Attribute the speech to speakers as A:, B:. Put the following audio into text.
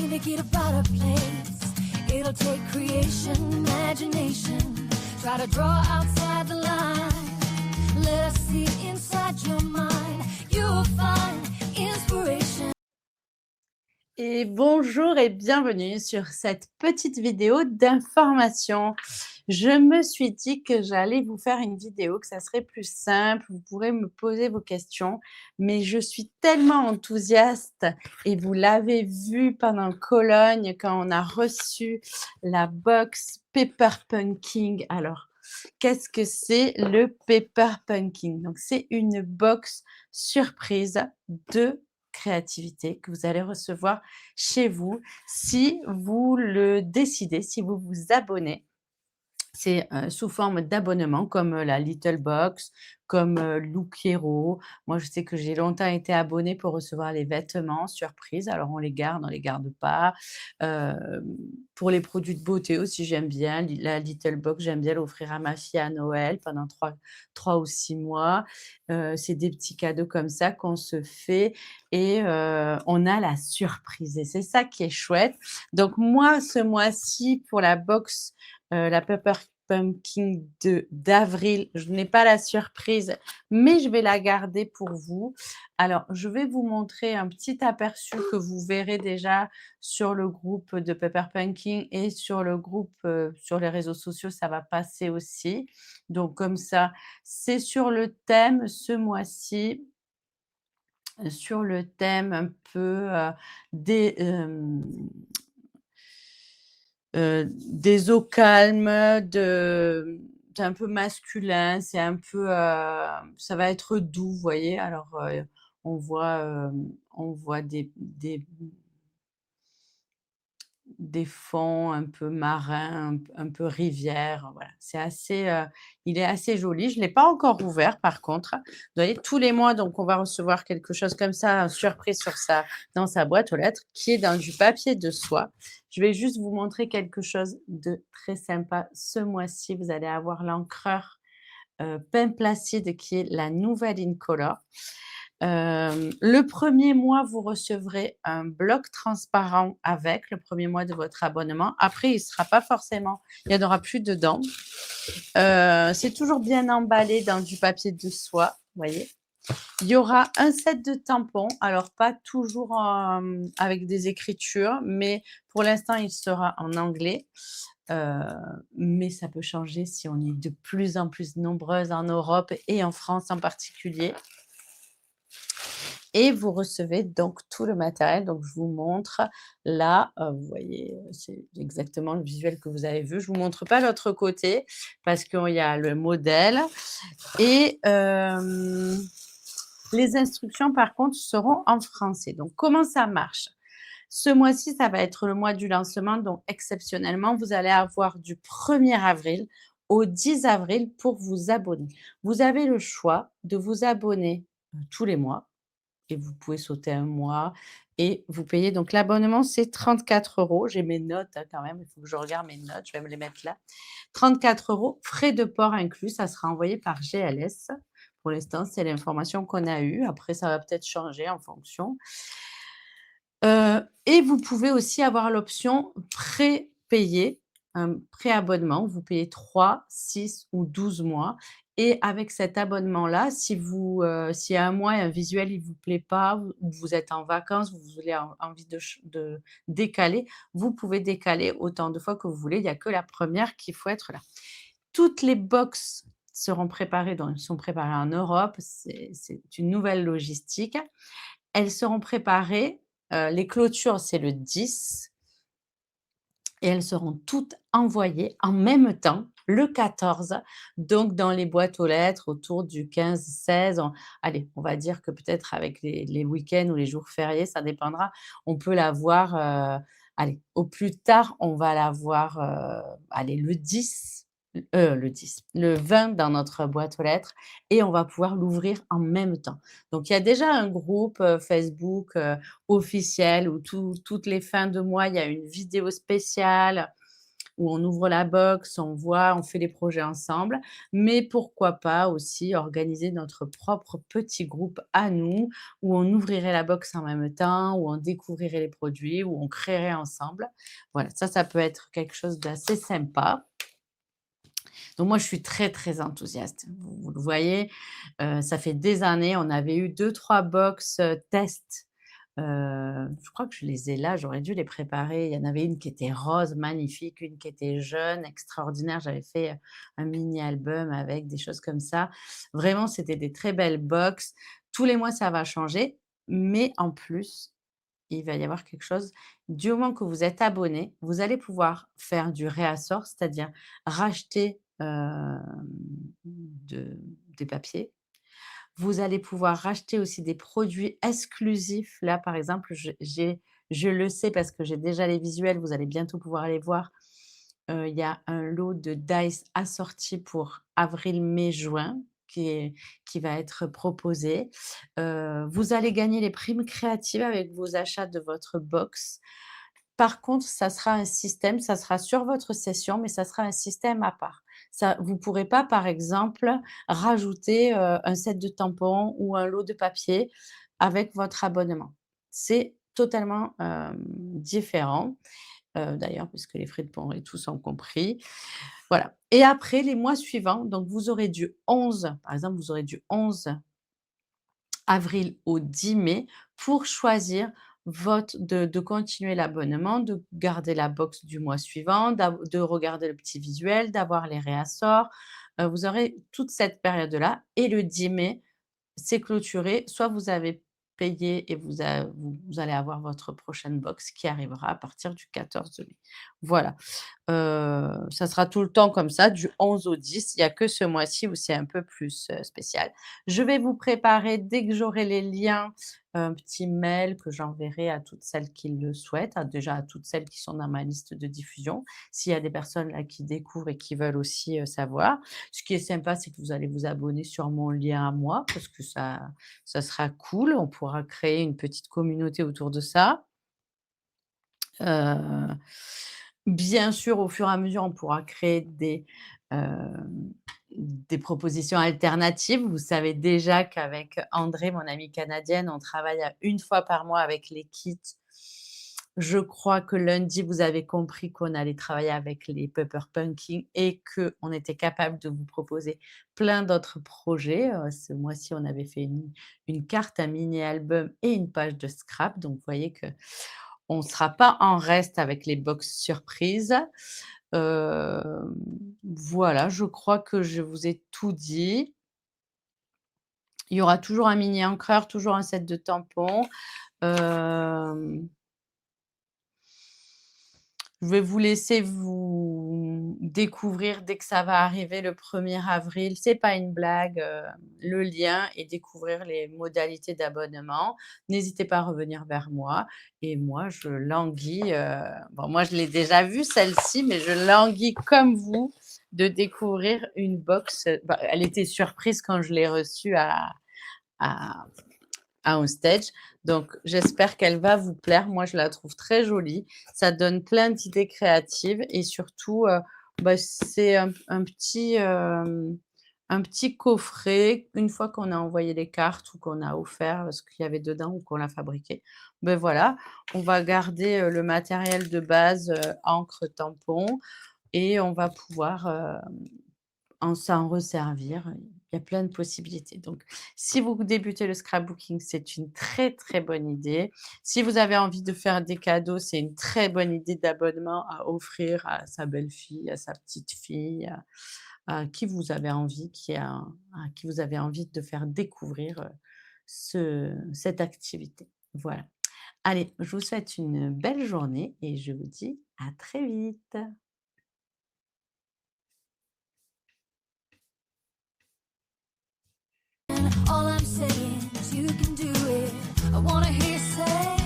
A: make it a better place. It'll take creation, imagination. Try to draw outside the line. Let us see inside your mind. You'll find inspiration.
B: Et bonjour et bienvenue sur cette petite vidéo d'information. Je me suis dit que j'allais vous faire une vidéo, que ça serait plus simple, vous pourrez me poser vos questions, mais je suis tellement enthousiaste et vous l'avez vu pendant Cologne quand on a reçu la box Pepper Punking. Alors, qu'est-ce que c'est le Pepper Punking? Donc, c'est une box surprise de créativité que vous allez recevoir chez vous si vous le décidez, si vous vous abonnez. C'est, sous forme d'abonnement comme, la Little Box, comme, Look Hero. Moi, je sais que j'ai longtemps été abonnée pour recevoir les vêtements surprises. Alors on les garde pas. Hem, pour les produits de beauté aussi, j'aime bien la Little Box, j'aime bien l'offrir à ma fille à Noël pendant 3 ou 6 mois. C'est des petits cadeaux comme ça qu'on se fait et on a la surprise et c'est ça qui est chouette. Donc moi, ce mois-ci, pour la box la Pepper Pumpkin d'avril. Je n'ai pas la surprise, mais je vais la garder pour vous. Alors, je vais vous montrer un petit aperçu que vous verrez déjà sur le groupe de Pepper Pumpkin et sur le groupe, sur les réseaux sociaux, ça va passer aussi. Donc comme ça, c'est sur le thème ce mois-ci, sur le thème un peu, des, des eaux calmes, c'est un peu masculin, c'est un peu, ça va être doux, vous voyez? Alors, on voit des fonds un peu marins, un peu rivière, voilà. C'est assez, il est assez joli. Je ne l'ai pas encore ouvert par contre. Vous voyez, tous les mois, donc on va recevoir quelque chose comme ça, en surprise dans sa boîte aux lettres, qui est dans du papier de soie. Je vais juste vous montrer quelque chose de très sympa. Ce mois-ci, vous allez avoir l'encreur, Pen Placide qui est la nouvelle Incolor. Le premier mois, vous recevrez un bloc transparent avec le premier mois de votre abonnement. Après, il n'y en aura plus dedans. C'est toujours bien emballé dans du papier de soie, vous voyez? Il y aura un set de tampons, alors pas toujours, avec des écritures, mais pour l'instant, il sera en anglais. Heu, mais ça peut changer si on est de plus en plus nombreuses en Europe et en France en particulier. Et vous recevez donc tout le matériel. Donc je vous montre là, vous voyez, c'est exactement le visuel que vous avez vu. Je vous montre pas l'autre côté parce qu'il y a le modèle et les instructions par contre seront en français. Donc comment ça marche? Ce mois-ci, ça va être le mois du lancement, donc exceptionnellement, vous allez avoir du 1er avril au 10 avril pour vous abonner. Vous avez le choix de vous abonner, tous les mois et vous pouvez sauter un mois et vous payez donc l'abonnement, c'est 34 €. J'ai mes notes, hein, quand même, il faut que je regarde mes notes, je vais me les mettre là. 34 €, frais de port inclus, ça sera envoyé par GLS. Pour l'instant, c'est l'information qu'on a eue. Après, ça va peut-être changer en fonction. Et vous pouvez aussi avoir l'option prépayé, un préabonnement. Vous payez 3, 6 ou 12 mois et avec cet abonnement-là, s'il y a un mois, un visuel, il vous plaît pas, ou vous êtes en vacances, vous avez envie de décaler, vous pouvez décaler autant de fois que vous voulez. Il y a que la première qu'il faut être là. Toutes les box sont préparées en Europe, c'est une nouvelle logistique. Elles seront préparées, les clôtures, c'est le 10 et elles seront toutes envoyées en même temps, le 14, donc dans les boîtes aux lettres autour du 15-16. Allez, on va dire que peut-être avec les week-ends ou les jours fériés, ça dépendra. On peut l'avoir, allez, au plus tard, on va l'avoir, allez, le 20 dans notre boîte aux lettres et on va pouvoir l'ouvrir en même temps. Donc il y a déjà un groupe, Facebook, officiel où toutes les fins de mois, il y a une vidéo spéciale où on ouvre la box, on voit, on fait les projets ensemble. Mais pourquoi pas aussi organiser notre propre petit groupe à nous, où on ouvrirait la box en même temps, où on découvrirait les produits, où on créerait ensemble. Voilà, ça peut être quelque chose d'assez sympa. Donc moi, je suis très, très enthousiaste. Vous le voyez, ça fait des années, on avait eu 2-3 box, tests. Je crois que je les ai là, j'aurais dû les préparer. Il y en avait une qui était rose, magnifique, une qui était jaune, extraordinaire. J'avais fait, un mini album avec des choses comme ça. Vraiment, c'était des très belles box. Tous les mois, ça va changer, mais en plus, il va y avoir quelque chose. Du moment que vous êtes abonné, vous allez pouvoir faire du réassort, c'est-à-dire racheter, des papiers. Vous allez pouvoir racheter aussi des produits exclusifs. Là, par exemple, je le sais parce que j'ai déjà les visuels, vous allez bientôt pouvoir les voir. Il y a un lot de dice assortis pour avril, mai, juin qui va être proposé. Vous allez gagner les primes créatives avec vos achats de votre box. Par contre, ça sera un système, ça sera sur votre session, mais ça sera un système à part. Ça vous ne pourrez pas, par exemple, rajouter, un set de tampons ou un lot de papier avec votre abonnement. C'est totalement, différent, d'ailleurs puisque les frais de port et tout sont compris. Voilà et après les mois suivants, donc vous aurez du 11, par exemple, vous aurez du 11 avril au 10 mai pour choisir votre de continuer l'abonnement, de garder la box du mois suivant, de regarder le petit visuel, d'avoir les réassorts. Vous aurez toute cette période-là et le 10 mai, c'est clôturé. Soit vous avez payé et vous allez avoir votre prochaine box qui arrivera à partir du 14 mai. Voilà. Ça sera tout le temps comme ça, du 11 au 10. Il y a que ce mois-ci où c'est un peu plus, spécial. Je vais vous préparer, dès que j'aurai les liens, un petit mail que j'enverrai à toutes celles qui le souhaitent, déjà à toutes celles qui sont dans ma liste de diffusion. S'il y a des personnes là qui découvrent et qui veulent aussi, savoir. Ce qui est sympa, c'est que vous allez vous abonner sur mon lien à moi parce que ça sera cool. On pourra créer une petite communauté autour de ça. Heu, Bien sûr, au fur et à mesure, on pourra créer des propositions alternatives. Vous savez déjà qu'avec André, mon amie canadienne, on travaille à 1 fois par mois avec les kits. Je crois que lundi, vous avez compris qu'on allait travailler avec les Pepper Punking et qu'on était capable de vous proposer plein d'autres projets. Ce mois-ci, on avait fait une carte, un mini album et une page de scrap. Donc vous voyez que on ne sera pas en reste avec les box surprises. Voilà, je crois que je vous ai tout dit. Il y aura toujours un mini encreur, toujours un set de tampons. Hem Je vais vous laisser vous découvrir dès que ça va arriver le 1er avril, c'est pas une blague, le lien et découvrir les modalités d'abonnement. N'hésitez pas à revenir vers moi et moi je languis, bon moi je l'ai déjà vue celle-ci, mais je languis comme vous de découvrir une box, bah, elle était surprise quand je l'ai reçue à Onstage. Donc j'espère qu'elle va vous plaire. Moi, je la trouve très jolie. Ça donne plein d'idées créatives et surtout, bah, c'est un petit coffret. Une fois qu'on a envoyé les cartes ou qu'on a offert, ce qu'il y avait dedans ou qu'on l'a fabriqué, ben voilà, on va garder, le matériel de base, encre, tampon et on va pouvoir, s'en resservir. Il y a plein de possibilités. Donc, si vous débutez le scrapbooking, c'est une très, très bonne idée. Si vous avez envie de faire des cadeaux, c'est une très bonne idée d'abonnement à offrir à sa belle-fille, à sa petite fille, à qui vous avez envie, à qui vous avez envie de faire découvrir, cette activité. Voilà. Allez, je vous souhaite une belle journée et je vous dis à très vite.
A: All I'm saying is you can do it. I wanna hear you say